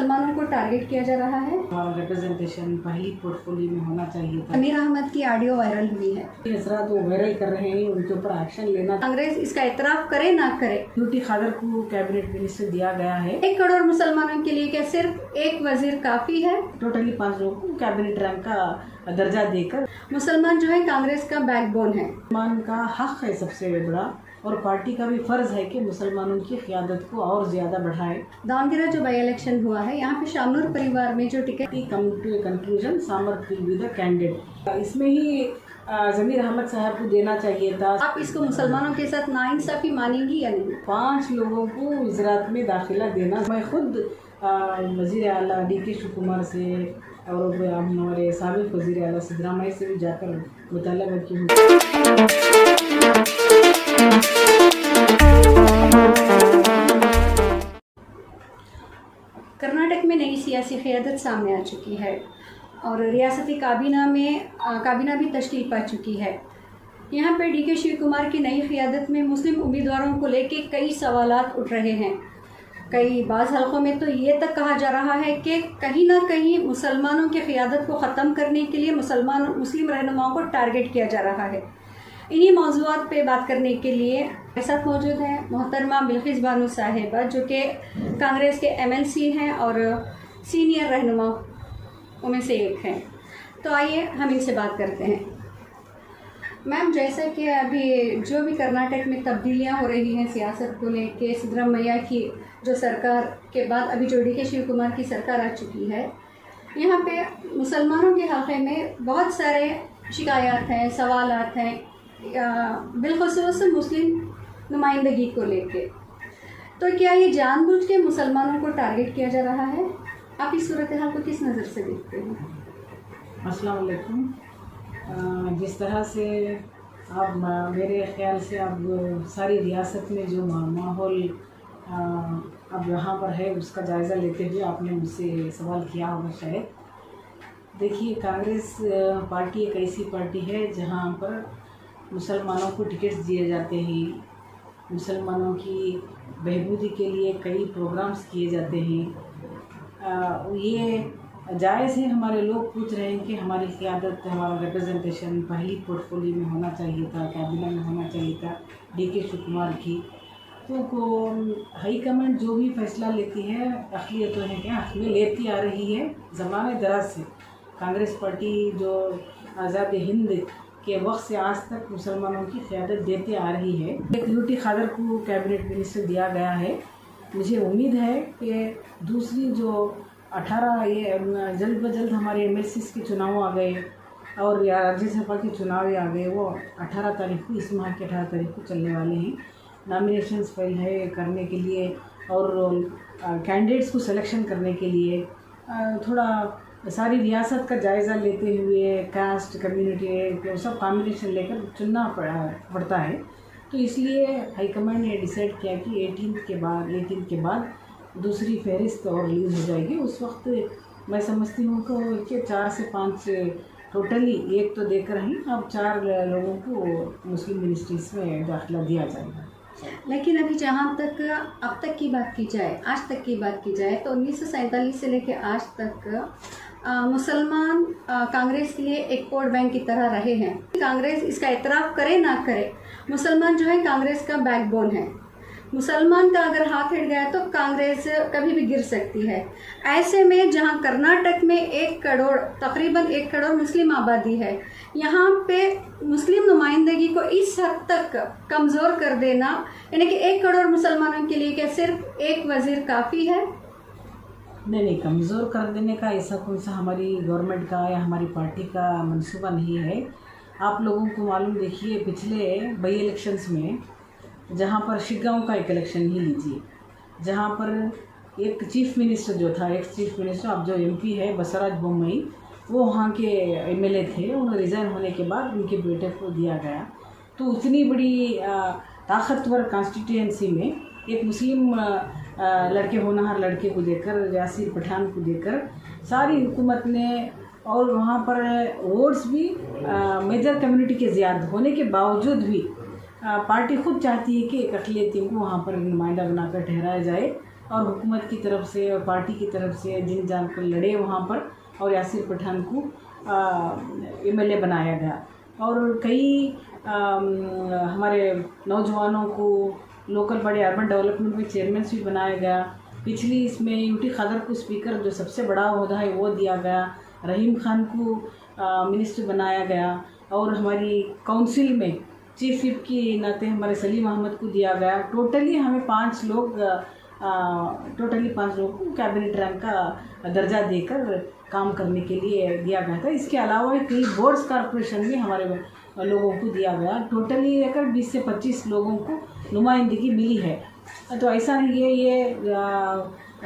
मुसलमानों को टारगेट किया जा रहा है। रिप्रेजेंटेशन पहली पोर्टफोलियो में होना चाहिए था। अमीर अहमद की ऑडियो वायरल हुई है। हजरात वो वायरल कर रहे हैं, उनके ऊपर एक्शन लेना। कांग्रेस इसका एतराफ़ करे ना करे। ब्यूटी खादर को कैबिनेट मिनिस्टर दिया गया है। 1 करोड़ मुसलमानों के लिए क्या सिर्फ एक वजीर काफ़ी है? टोटली 5 लोगों को कैबिनेट रैंक का दर्जा देकर। मुसलमान जो है कांग्रेस का बैकबोन है। मुसलमान का हक है सबसे बड़ा, और पार्टी का भी फर्ज है कि मुसलमानों की क़ियादत को और ज़्यादा बढ़ाए। दावनगिरा जो बाई इलेक्शन हुआ है, यहाँ पे शामनूर परिवार में जो ticket come to a conclusion Samar will be the candidate. इसमें ही ज़मीर अहमद साहब को देना चाहिए था। आप इसको मुसलमानों के साथ नाइंसाफ़ी मानेंगी या नहीं? 5 लोगों को वज़रात में दाखिला देना। मैं खुद वज़ीर आला DK शिवकुमार से और हमारे साबिक़ वज़ीर आला सिद्धरामैया से भी जाकर मुतालबा की हूँ। कर्नाटक में नई सियासी क़यादत सामने आ चुकी है और रियासती काबीना भी तश्कील पा चुकी है। यहाँ पर DK शिवकुमार की नई क़यादत में मुस्लिम उम्मीदवारों को लेके कई सवालात उठ रहे हैं। बाज़ हलक़ों में तो ये तक कहा जा रहा है कि कहीं ना कहीं मुसलमानों की क़यादत को ख़त्म करने के लिए मुस्लिम रहनुमाओं को टारगेट किया जा रहा है। इन्हीं मौज़ूआत पे बात करने के लिए मेरे साथ मौजूद हैं मोहतरमा बिल्किस बानो साहिबा, जो कि कांग्रेस के MLC हैं और सीनियर रहनुमाओं में से एक हैं। तो आइए हम इनसे बात करते हैं। मैम, जैसा कि अभी जो भी कर्नाटक में तब्दीलियां हो रही हैं सियासत को लेके, सिद्धरामैया की जो सरकार के बाद अभी जो DK शिवकुमार की सरकार आ चुकी है, यहाँ पे मुसलमानों के हक़ में बहुत सारे शिकायत हैं, सवालात हैं, बिलखुसूस मुस्लिम नुमाइंदगी को लेके। तो क्या ये जानबूझ के मुसलमानों को टारगेट किया जा रहा है? आप इस सूरत हाल को किस नज़र से देखते हैं? अस्सलाम वालेकुम। जिस तरह से अब मेरे ख़्याल से अब सारी रियासत में जो माहौल अब यहाँ पर है, उसका जायज़ा लेते हुए आपने मुझसे सवाल किया होगा शायद। देखिए, कांग्रेस पार्टी एक ऐसी पार्टी है जहाँ पर मुसलमानों को टिकट्स दिए जाते हैं, मुसलमानों की बहबूदी के लिए कई प्रोग्राम्स किए जाते हैं। ये जायज़ है। हमारे लोग पूछ रहे हैं कि हमारी क़यादत, हमारा रिप्रेजेंटेशन पहली पोर्टफोलियो में होना चाहिए था, कैबिनेट में होना चाहिए था DK शिवकुमार की। तो हाई कमांड जो भी फ़ैसला लेती है, अक़लियतों है क्या हक़ में लेती आ रही है ज़माने दराज से। कांग्रेस पार्टी जो आज़ाद हिंद के वक्त से आज तक मुसलमानों की क़यादत देती आ रही है। एक ब्यूटी खादर को कैबिनेट मिनिस्टर दिया गया है। मुझे उम्मीद है कि दूसरी जो 18 ये जल्द ब जल्द हमारे MLCs के चुनाव आ गए और राज्यसभा के चुनाव आ गए, वो 18 तारीख को, इस माह की 18 तारीख को चलने वाले हैं। नॉमिनेशंस फाइल है करने के लिए और कैंडिडेट्स को सिलेक्शन करने के लिए थोड़ा सारी रियासत का जायज़ा लेते हुए कास्ट कम्युनिटी सब कॉम्बिनेशन लेकर चुनना पड़ता है। तो इसलिए हाईकमांड ने डिसाइड किया कि 18 के बाद दूसरी फहरिस्त और रिलीज़ हो जाएगी। उस वक्त मैं समझती हूँ कि 4 से 5 टोटली, एक तो देकर ही अब 4 लोगों को मुस्लिम मिनिस्ट्रीज़ में दाखिला दिया जाएगा। लेकिन अभी जहाँ तक अब तक की बात की जाए, आज तक की बात की जाए, तो 1947 से लेकर आज तक मुसलमान कांग्रेस के लिए एक वोट बैंक की तरह रहे हैं। कांग्रेस इसका एतराफ़ करे ना करे, मुसलमान जो है कांग्रेस का बैकबोन है। मुसलमान का अगर हाथ हट गया तो कांग्रेस कभी भी गिर सकती है। ऐसे में जहां कर्नाटक में 1 करोड़, तकरीबन 1 करोड़ मुस्लिम आबादी है, यहाँ पे मुस्लिम नुमाइंदगी को इस हद तक कमज़ोर कर देना, यानी कि 1 करोड़ मुसलमानों के लिए क्या सिर्फ एक वज़ीर काफ़ी है? नहीं, कमज़ोर कर देने का ऐसा कौन सा हमारी गवर्नमेंट का या हमारी पार्टी का मंसूबा नहीं है। आप लोगों को मालूम, देखिए पिछले बाई इलेक्शंस में जहाँ पर शिगांव का एक इलेक्शन ही लीजिए, जहाँ पर एक चीफ मिनिस्टर जो था, एक्स चीफ मिनिस्टर, अब जो MP है बसवराज बोम्मई, वो वहाँ के MLA थे। उन्हें रिज़ाइन होने के बाद उनके बेटे को दिया गया। तो उतनी बड़ी ताकतवर कॉन्स्टिट्यूएंसी में एक मुस्लिम लड़के, होनहार लड़के को देकर, यासिर पठान को देकर सारी हुकूमत ने, और वहाँ पर वोट्स भी मेजर कम्युनिटी के ज़्यादा होने के बावजूद भी पार्टी खुद चाहती है कि एक अक़लियतियों को वहाँ पर नुमाइंदा बनाकर ठहराया जाए और हुकूमत की तरफ से और पार्टी की तरफ से जिन जान को लड़े वहाँ पर, और यासिर पठान को MLA बनाया गया। और कई हमारे नौजवानों को लोकल बड़े अर्बन डेवलपमेंट में चेयरमैनशिप बनाया गया। पिछली इसमें यूटी खदर को स्पीकर, जो सबसे बड़ा ओहदा है, वो दिया गया। रहीम खान को मिनिस्टर बनाया गया। और हमारी काउंसिल में चीफ विप की नाते हमारे सलीम अहमद को दिया गया। टोटली हमें 5 लोग को कैबिनेट रैंक का दर्जा देकर काम करने के लिए दिया गया था। इसके अलावा कई बोर्ड्स कॉरपोरेशन में हमारे लोगों को दिया गया। टोटली लेकर 20 से 25 लोगों को नुमाइंदगी मिली है। तो ऐसा नहीं है ये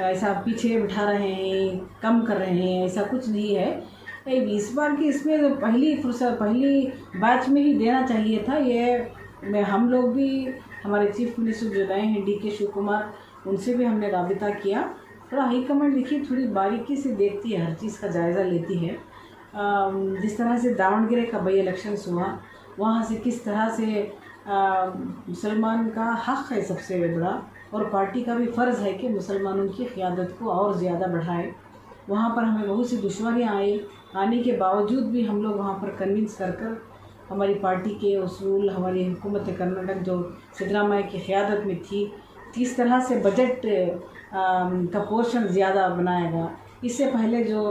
ऐसा पीछे बिठा रहे हैं, कम कर रहे हैं, ऐसा कुछ नहीं है। इस बार की इसमें पहली बैच में ही देना चाहिए था। ये हम लोग भी, हमारे चीफ मिनिस्टर जो रहे हैं DK शिव कुमार, उनसे भी हमने राबिता किया। थोड़ा हाईकमांड देखिए थोड़ी बारीकी से देखती है, हर चीज़ का जायज़ा लेती है। जिस तरह से दावणगेरे का बाई इलेक्शंस हुआ, वहाँ से किस तरह से मुसलमान का हक़ है सबसे बड़ा, और पार्टी का भी फ़र्ज़ है कि मुसलमानों की क़ियादत को और ज़्यादा बढ़ाए। वहाँ पर हमें बहुत सी दुश्वारियाँ आने के बावजूद भी हम लोग वहाँ पर कन्विंस कर हमारी पार्टी के उसूल, हमारी हुकूमत कर्नाटक जो सिद्धरामैया की क़ियादत में थी, किस तरह से बजट का पोर्शन ज़्यादा बनाया गया। इससे पहले जो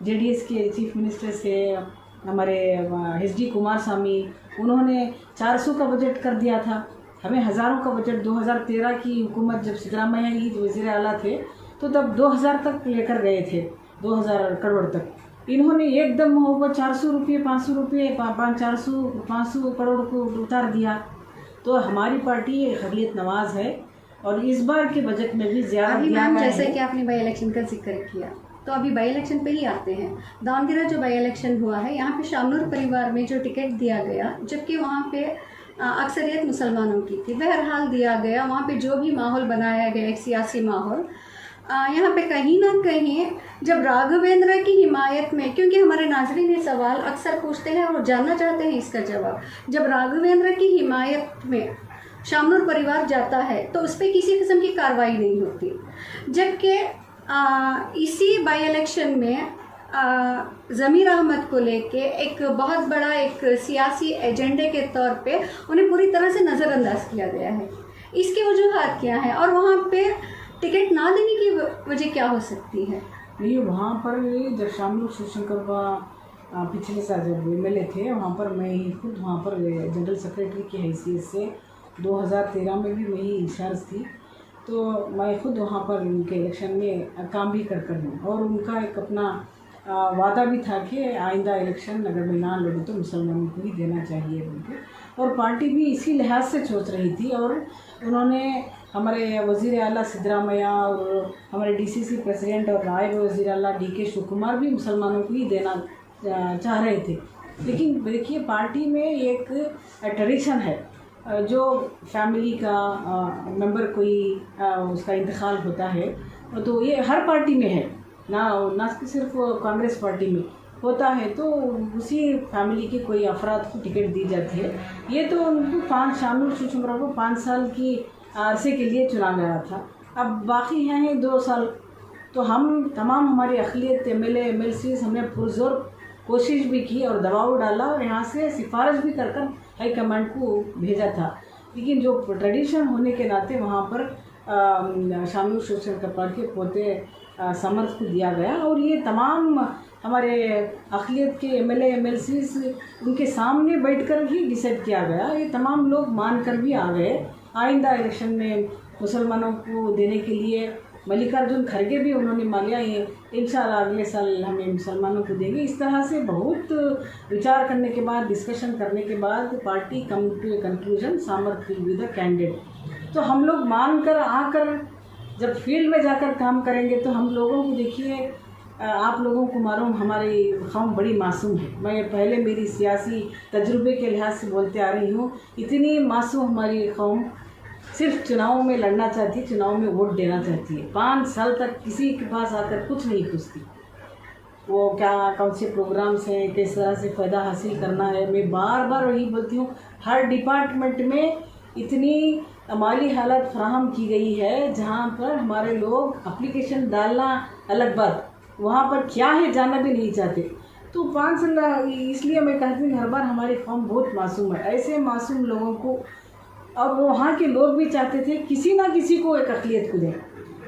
JDS के चीफ मिनिस्टर से हमारे HD कुमार स्वामी, उन्होंने 400 का बजट कर दिया था। हमें हज़ारों का बजट 2013 की हुकूमत जब सिद्धरामैया ही वज़ीर आला थे, तो तब 2000 तक लेकर गए थे, 2000 करोड़ तक। इन्होंने एकदम ऊपर 400 रुपये, 500 रुपये, 500 करोड़ को उतार दिया। तो हमारी पार्टी अक़लियत नवाज़ है, और इस बार के बजट में भी ज़्यादा दिया गया है। जैसे कि आपने बाई इलेक्शन का जिक्र किया, तो अभी बाई इलेक्शन पे ही आते हैं। दावणगेरा जो बाई इलेक्शन हुआ है, यहाँ पे शामनूर परिवार में जो टिकट दिया गया, जबकि वहाँ पे अक्सरियत मुसलमानों की थी, बहरहाल दिया गया। वहाँ पे जो भी माहौल बनाया गया, एक सियासी माहौल, यहाँ पे कहीं ना कहीं जब राघवेंद्र की हिमायत में, क्योंकि हमारे नाज़रीन ये सवाल अक्सर पूछते हैं और जानना चाहते हैं इसका जवाब, जब राघवेंद्र की हिमायत में शामनूर परिवार जाता है तो उस पर किसी किस्म की कार्रवाई नहीं होती। जबकि इसी बाई इलेक्शन में ज़मीर अहमद को लेके एक बहुत बड़ा एक सियासी एजेंडे के तौर पे उन्हें पूरी तरह से नज़रअंदाज किया गया है। इसकी वजूहत क्या है, और वहाँ पे टिकट ना देने की वजह क्या हो सकती है? नहीं, वहाँ पर जब शामनूर शिवशंकर का पिछले साल जब MLA थे, वहाँ पर मैं ही खुद वहाँ पर जनरल सेक्रेटरी की हैसियत से 2013 में भी मैं ही इंचार्ज थी। तो मैं खुद वहाँ पर उनके इलेक्शन में काम भी कर हूँ, और उनका एक अपना वादा भी था कि आइंदा इलेक्शन अगर मैं ना लड़ूँ तो मुसलमानों को ही देना चाहिए उनको। और पार्टी भी इसी लिहाज से सोच रही थी, और उन्होंने हमारे वज़ीर आला सिद्धरामैया और हमारे DCC प्रेसिडेंट और नायब वज़ीर आला DK शिव कुमार भी मुसलमानों को ही देना चाह रहे थे। लेकिन देखिए पार्टी में एक ट्रेडिशन है, जो फैमिली का मेंबर कोई उसका इंतकाल होता है, तो ये हर पार्टी में है, ना सिर्फ कांग्रेस पार्टी में होता है। तो उसी फैमिली के कोई अफराद को टिकट दी जाती है। ये तो उनको शामनूर शिवशंकर को 5 साल की अरसे के लिए चुना गया था, अब बाकी हैं 2 साल। तो हम तमाम हमारी अक़लियत MLA MLCs हमने पुरज़ोर कोशिश भी की और दबाव डाला, और यहाँ से सिफारिश भी कर हाई कमांड को भेजा था। लेकिन जो ट्रेडिशन होने के नाते वहाँ पर शामनूर शिवशंकर के पोते समर्थ को दिया गया, और ये तमाम हमारे अक़लियत के MLA MLCs उनके सामने बैठकर ही डिसाइड किया गया। ये तमाम लोग मान कर भी आ गए। आइंदा इलेक्शन में मुसलमानों को देने के लिए मल्लिकार्जुन खड़गे भी उन्होंने मान लिया, ये इंशाल्लाह अगले साल हमें मुसलमानों को देंगे। इस तरह से बहुत विचार करने के बाद, डिस्कशन करने के बाद party come to a conclusion Samarth will be the candidate. तो हम लोग मान कर आकर जब फील्ड में जाकर काम करेंगे तो हम लोगों को, देखिए आप लोगों को मालूम हमारी कौम बड़ी मासूम है। मैं पहले मेरी सियासी तजुर्बे के लिहाज से बोलते आ रही हूँ, इतनी मासूम हमारी कौम सिर्फ चुनाव में लड़ना चाहती है, चुनाव में वोट देना चाहती है। 5 साल तक किसी के पास आकर कुछ नहीं पूछती, वो क्या कौन से प्रोग्राम्स हैं, किस तरह से फ़ायदा हासिल करना है। मैं बार बार वही बोलती हूँ, हर डिपार्टमेंट में इतनी माली हालत फराहम की गई है, जहाँ पर हमारे लोग एप्लीकेशन डालना अलग बात, वहाँ पर क्या है जानना भी नहीं चाहते। तो 5 साल इसलिए मैं कहती हूँ हर बार हमारी कौम बहुत मासूम है। ऐसे मासूम लोगों को, और वहाँ के लोग भी चाहते थे किसी ना किसी को एक अक़लियत को दें,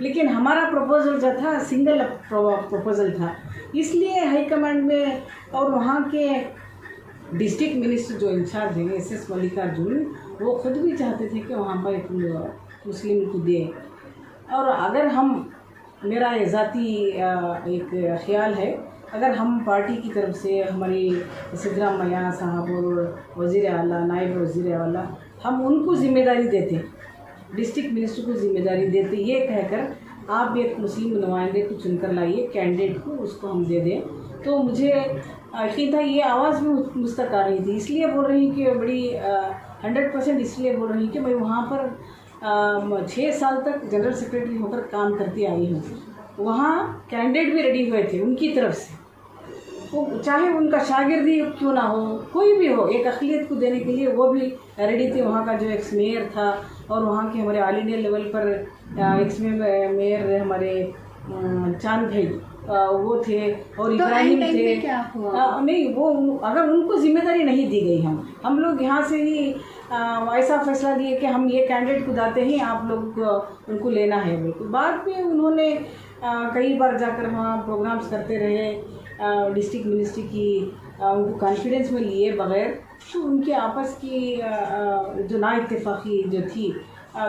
लेकिन हमारा प्रपोज़ल जो था सिंगल प्रपोज़ल था। इसलिए हाई कमांड में और वहाँ के डिस्ट्रिक्ट मिनिस्टर जो इंचार्ज हैं SS मल्लिकार्जुन, वो ख़ुद भी चाहते थे कि वहाँ पर एक मुस्लिम को दें। और अगर हम, मेरा ज़ाती एक ख्याल है, अगर हम पार्टी की तरफ से हमारी सिद्धरामैया साहब और वज़ीर आला, नायब वज़ीर आला, हम उनको ज़िम्मेदारी देते, डिस्ट्रिक्ट मिनिस्टर को ज़िम्मेदारी देते, ये कहकर आप एक मुस्लिम नुमाइंदे को चुनकर लाइए, कैंडिडेट को, उसको हम दे दें, तो मुझे यकीन था ये आवाज़ भी मुझ तक आ रही थी। इसलिए बोल रही हूँ कि बड़ी 100% इसलिए बोल रही हूँ कि मैं वहाँ पर 6 साल तक जनरल सेक्रेटरी होकर काम करती आई हूँ। वहाँ कैंडिडेट भी रेडी हुए थे उनकी तरफ से, वो चाहे उनका शागिर्दी क्यों ना हो, कोई भी हो, एक अक़लियत को देने के लिए वो भी रेडी थे। वहाँ का जो एक्स मेयर था और वहाँ के हमारे ऑल इंडिया लेवल पर एक्स मेयर हमारे चांद भाई वो थे, और इब्राहिम थे। क्या हुआ? नहीं, वो अगर उनको जिम्मेदारी नहीं दी गई, हम लोग यहाँ से ही ऐसा फैसला दिए कि हम ये कैंडिडेट को दाते हैं, आप लोग उनको लेना है। बिल्कुल बाद में उन्होंने कई बार जाकर वहाँ प्रोग्राम्स करते रहे, डिस्ट्रिक्ट मिनिस्ट्री की उनको कॉन्फिडेंस में लिए बग़ैर, तो उनके आपस की जो नाइत्तेफाकी जो थी,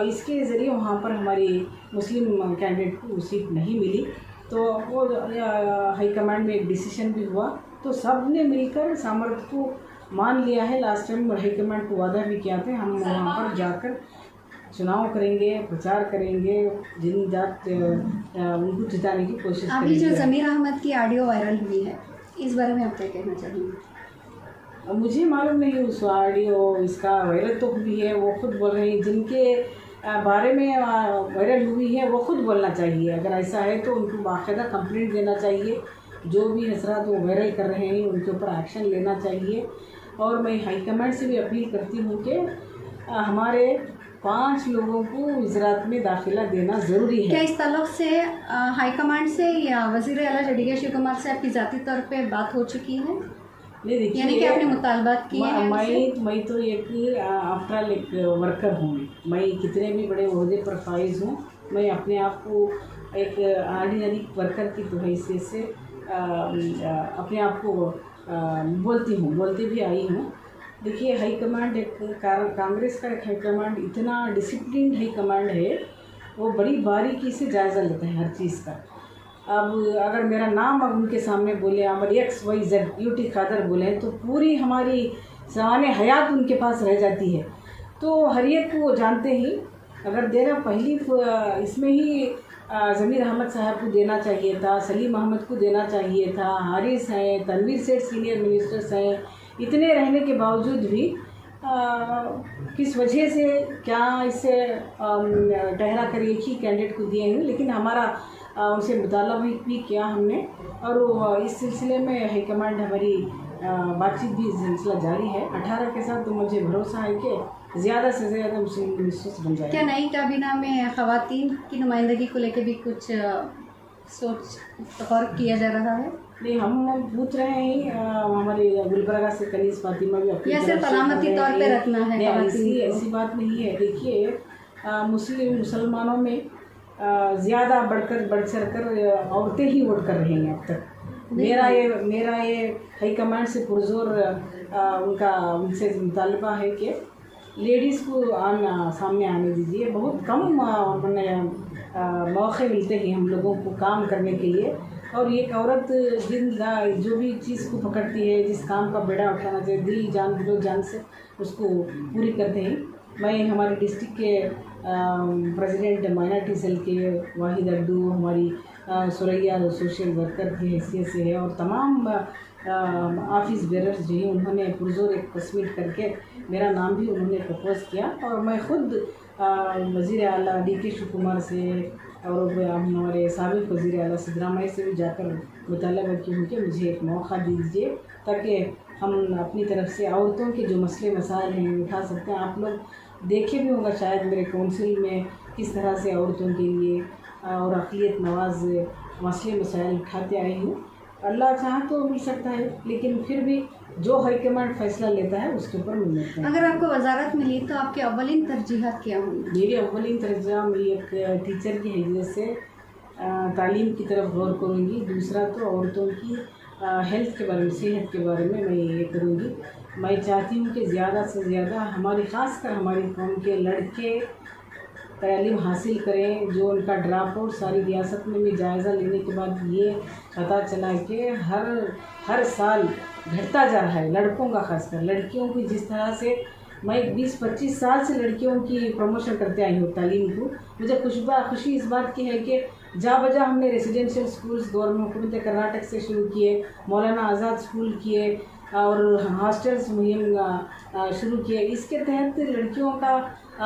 इसके ज़रिए वहाँ पर हमारी मुस्लिम कैंडिडेट को सीट नहीं मिली। तो वो हाई कमांड में एक डिसीजन भी हुआ, तो सब ने मिलकर सामर्थ्य को मान लिया है। लास्ट टाइम हाई कमांड को वादा भी किया था, हम वहाँ पर जाकर चुनाव करेंगे, प्रचार करेंगे, जिन जात उनको जिताने की कोशिश करेंगे। अभी जो ज़मीर अहमद की ऑडियो वायरल हुई है, इस बारे में आप क्या कहना चाहेंगे? मुझे मालूम नहीं उस ऑडियो इसका वायरल तो हुई है, वो खुद बोल रहे हैं, जिनके बारे में वायरल हुई है वो खुद बोलना चाहिए। अगर ऐसा है तो उनको बाकायदा कंप्लेंट देना चाहिए, जो भी हजरात वो वायरल कर रहे हैं उनके ऊपर एक्शन लेना चाहिए। और मैं हाई कमांड से भी अपील करती हूँ कि हमारे 5 लोगों को वज़रात में दाखिला देना ज़रूरी है। क्या इस ताल्लुक़ से हाई कमांड से या वज़ीर आला डीके शिव कुमार से आपकी ज़ाती तौर पे बात हो चुकी है? नहीं, देखिए, यानी कि आपने मुतालबात किए हैं? मैं तो एक आफ्टर ऑल एक वर्कर हूँ। मैं कितने भी बड़े ओहदे पर फाइज हूँ, मैं अपने आप को एक ऑर्डिनरी वर्कर की हैसियत से अपने आप को बोलती भी आई हूँ। देखिए, हाई कमांड एक कांग्रेस का एक हाई कमांड इतना डिसिप्लिन हाई कमांड है, वो बड़ी बारीकी से जायज़ा लेता है हर चीज़ का। अब अगर मेरा नाम अब उनके सामने बोले, हमारी XYZ UT खादर बोले, तो पूरी हमारी ज़माने हयात उनके पास रह जाती है। तो हर एक को वो जानते ही, अगर देना पहली इसमें ही ज़मीर अहमद साहब को देना चाहिए था, सलीम अहमद को देना चाहिए था, हारिस हैं, तनवीर सेठ सीनियर मिनिस्टर्स हैं, इतने रहने के बावजूद भी किस वजह से क्या इसे ठहरा कर एक ही कैंडिडेट को दिए हैं। लेकिन हमारा उनसे मुताला भी किया हमने, और इस सिलसिले में हाई कमांड हमारी बातचीत भी सिलसिला जारी है। 18 के साथ तो मुझे भरोसा है कि ज़्यादा से ज़्यादा मुस्लिम मिनिस्टर्स बन जाएंगे। क्या नई काबीना में ख़वातीन की नुमाइंदगी को लेकर भी कुछ सोच गौर किया जा रहा है? नहीं, हम पूछ रहे हैं हमारे गुलबर्गा से कनीज़ फातिमा भी अपनी या सिर्फ अलामती तौर पे रखना है? ऐसी बात नहीं है। देखिए, मुसलमानों में ज़्यादा बढ़ चढ़ कर औरतें ही वोट कर रही हैं अब तक। मेरा ये हाई कमांड से पुरजोर उनसे मुतालबा है कि लेडीज़ को सामने आने दीजिए। बहुत कम मौके मिलते हैं हम लोगों को काम करने के लिए, और एक औरत जो भी चीज़ को पकड़ती है, जिस काम का बेड़ा उठाना चाहिए, दिल जान दिलो जान से उसको पूरी करते हैं। मैं हमारे डिस्ट्रिक्ट के प्रेसिडेंट माइनॉरिटी सेल के वाहिद अड्डू हमारी सुरैया सोशल वर्कर की हैसियत से है, और तमाम ऑफिस बेरर्स जो हैं उन्होंने पुरजोर एक तस्वीर करके मेरा नाम भी उन्होंने प्रपोज़ किया। और मैं ख़ुद वज़ीर आला डीके शिव कुमार से और हमारे साबिक़ वज़ीर आला सिद्धरामैया से भी जाकर मुतालबा की हूँ कि मुझे एक मौका दीजिए, ताकि हम अपनी तरफ से औरतों के जो मसले मसाइल हैं उठा सकते हैं। आप लोग देखे भी होगा शायद मेरे काउंसिल में किस तरह से औरतों के लिए और अक़लियत नवाज मसले मसाइल उठाते आई हूँ। अल्लाह चाहा तो मिल सकता है, लेकिन फिर भी जो हाईकमांड फैसला लेता है उसके ऊपर मिलता है। अगर आपको वजारत मिली तो आपके अव्वलीन तरजीहात क्या होंगी? मेरी अव्वलीन तरजीह मैं एक टीचर की हैसियत से तालीम की तरफ गौर करूँगी। दूसरा तो औरतों की हेल्थ के बारे में, सेहत के बारे में मैं ये करूँगी। मैं चाहती हूँ कि ज़्यादा से ज़्यादा ख़ासकर हमारी कौम के लड़के तालीम हासिल करें। जो उनका ड्रॉप आउट सारी रियासत में भी जायज़ा लेने के बाद ये पता चला कि हर साल घटता जा रहा है, लड़कों का खासकर। लड़कियों की जिस तरह से मैं 20-25 साल से लड़कियों की प्रमोशन करते आई हूँ तालीम को। मुझे खुशी इस बात की है कि जा बजा हमने रेसिडेंशियल स्कूल्स गवर्नमेंट हुकूमत कर्नाटक से शुरू किए, मौलाना आज़ाद स्कूल किए और हॉस्टल्स मुहिम शुरू किए। इसके तहत लड़कियों का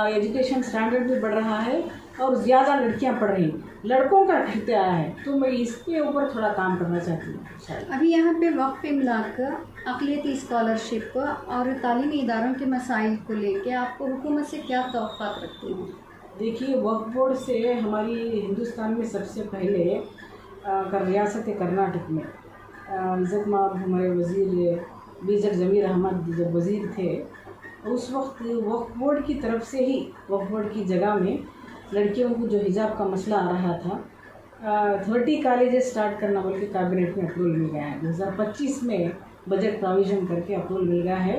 एजुकेशन स्टैंडर्ड भी बढ़ रहा है और ज़्यादा लड़कियां पढ़ रही हैं। लड़कों का घटते आया है, तो मैं इसके ऊपर थोड़ा काम करना चाहती हूँ। अभी यहाँ पे वक्फ इमलाक, अक़लियती स्कॉलरशिप और तालीमी इदारों के मसाइल को लेके आपको हुकूमत से क्या तौक़्क़ात रखती हैं? देखिए, वक्फ बोर्ड से हमारी हिंदुस्तान में सबसे पहले रियासत कर्नाटक में इज़्ज़त माब हमारे वज़ीर बीजक ज़मीर अहमद जब वज़ीर थे, उस वक्त वक्फ बोर्ड की तरफ से ही वक्फ बोर्ड की जगह में लड़कियों को जो हिजाब का मसला आ रहा था, 30 कॉलेजेस स्टार्ट करना बोल के कैबिनेट में अप्रूवल मिल गया है। 2025 में बजट प्रोविज़न करके अप्रूवल मिल गया है।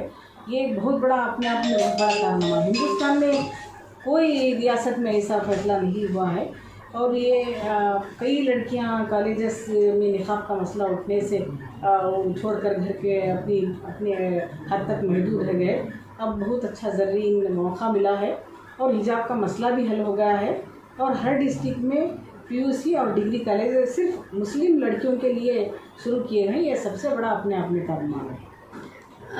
ये एक बहुत बड़ा अपने आप में बड़ा कारनामा। हिंदुस्तान में कोई रियासत में ऐसा फैसला नहीं हुआ है। और ये कई लड़कियां कॉलेजेस में निकाब का मसला उठने से छोड़कर घर के अपने हद तक महदूद रह गए। अब बहुत अच्छा ज़रीन मौका मिला है और हिजाब का मसला भी हल हो गया है। और हर डिस्ट्रिक्ट में पीयूसी और डिग्री कॉलेज सिर्फ मुस्लिम लड़कियों के लिए शुरू किए हैं। ये सबसे बड़ा अपने आप में कारनामा है।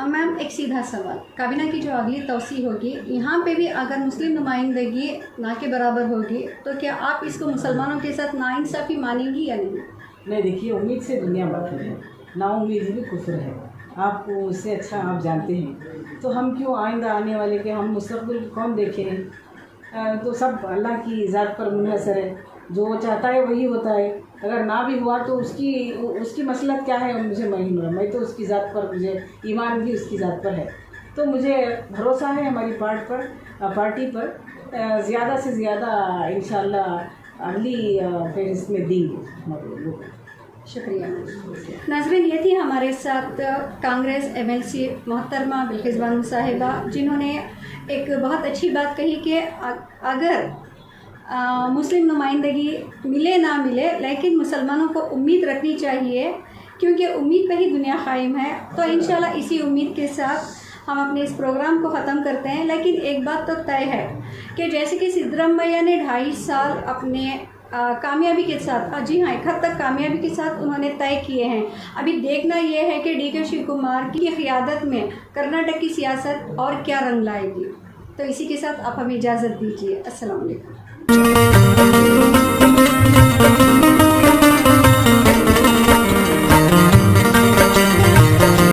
मैम, एक सीधा सवाल, काबीना की जो अगली तौसी होगी, यहाँ पे भी अगर मुस्लिम नुमाइंदगी ना के बराबर होगी तो क्या आप इसको मुसलमानों के साथ नाइंसाफ़ी मानेंगी या नहीं? नहीं, देखिए, उम्मीद से दुनिया बाकी है, नाउम्मीद भी कुफ्र है। आपको उससे अच्छा आप जानते हैं, तो हम क्यों आइंदा आने वाले के हम मुस्तक़बिल कौन देखे हैं? तो सब अल्लाह की ज़ात पर मुनहसर है। जो चाहता है वही होता है। अगर ना भी हुआ तो उसकी मसलत क्या है मुझे मालूम है। मैं तो उसकी ज़ात पर, मुझे ईमान भी उसकी ज़ात पर है। तो मुझे भरोसा है हमारी पार्टी पर ज़्यादा से ज़्यादा इंशाअल्लाह अगली फेज़ में देंगे। शुक्रिया। नाज़रीन, ये थी हमारे साथ कांग्रेस MLC मोहतरमा बिल्किस बानो साहिबा, जिन्होंने एक बहुत अच्छी बात कही कि अगर मुस्लिम नुमाइंदगी मिले ना मिले, लेकिन मुसलमानों को उम्मीद रखनी चाहिए, क्योंकि उम्मीद पे ही दुनिया कायम है। तो इंशाल्लाह इसी उम्मीद के साथ हम अपने इस प्रोग्राम को ख़त्म करते हैं। लेकिन एक बात तो तय है कि जैसे कि सिद्धराम भैया ने 2.5 साल अपने कामयाबी के साथ, जी हाँ, एक हद तक कामयाबी के साथ उन्होंने तय किए हैं। अभी देखना यह है कि DK शिव कुमार की क़ियादत में कर्नाटक की सियासत और क्या रंग लाएगी। तो इसी के साथ आप हमें इजाज़त दीजिए। अस्सलाम वालेकुम।